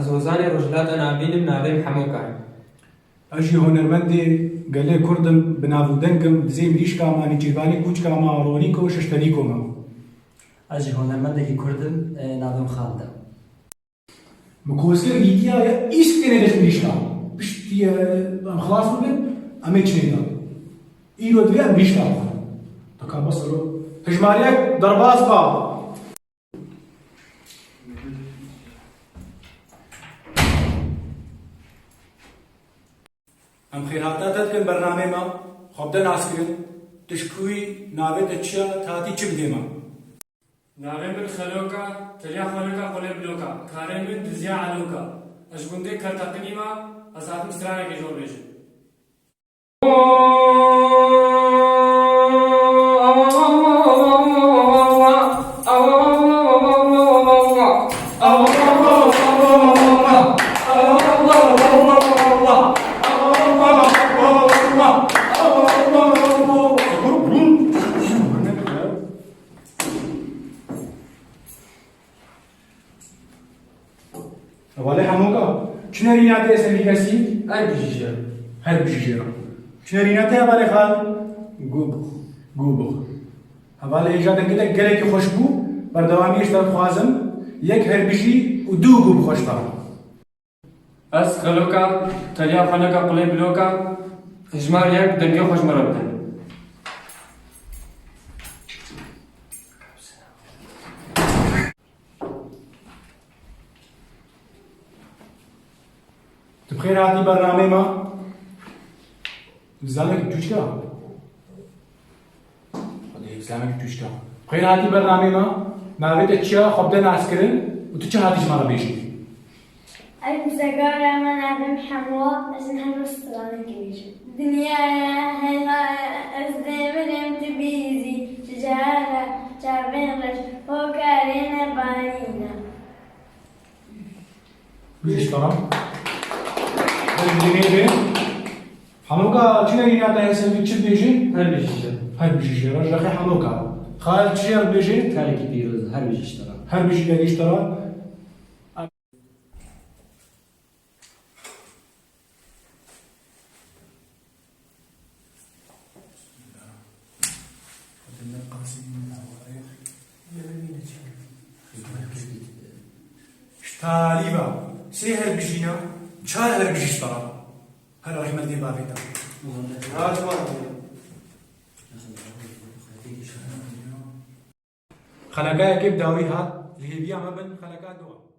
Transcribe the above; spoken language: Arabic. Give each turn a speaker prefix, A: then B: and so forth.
A: از وزانی رجلات نابینم نابیم حموکان.
B: اجي هنرمندي قال لي كردم بنافودنكم زي مليش كاما نيجيباني كوش كاما رونيكو ششتريكو ما
C: اجي هنرمندي كردم نابم خالده
B: مكوسكر ليكيا يا إستنى دش مليش كاما بشتي خلاص بن أميتش نيدا إيرو دريا مليش كاما تكا بصلو هجماليك ضربات با ام خیراتات کن برنامه ما خب دن آسکرین تشکوی ناوی تچیا تاتی چم دیما
D: ناوی من خلوکا تلیا خلوکا قلی بلوکا کاری من دزیا علوکا اشگونده کرتاقنی ما از آتم سرانه که جور بیشن
B: والله حموكا شنو ريناتي اسمي كاسي
A: هر بجیجه.
B: هر بجيجيرا شنو ريناتي بالي خال گوبخ هبالي اجازه كده گلك خوشبو بردوامیش داد خوازم یک هر بجي و دو گوب خوش دارم
D: از خلوکا تلیا خلوکا قلی بلوکا هجمار یک دنگی خوش مربدن
B: بخير هاتي برنامه ما زلمك جوجكا هذا زلمك جوجكا بخير هاتي برنامه ما ناوي تشيا خبدن عسكرين وتشي هاتي جمال بيجي
E: ألف سجارة من عدم حموة عشان هنوصل كيش دنيا هلا أزدمرم تبيزي شجارة شعبين غش وكارينا بانينا
B: بيجي ترى الجنيه حموكا شنو ريناتا يسوي تشي بيجي
A: هر بجیجه.
B: هاي بيجي رجل اخي حموكا خالد شير بيجي
C: كاري بيروز هر بيجي اشترى
B: هل بيجي قاعد يشترى تاليبا سي هل بيجينا شال هل بيجي اشترى هل رحمة دي بابيتا خلقاء كيف داويها اللي هي بيا ما بن خلقاء دوا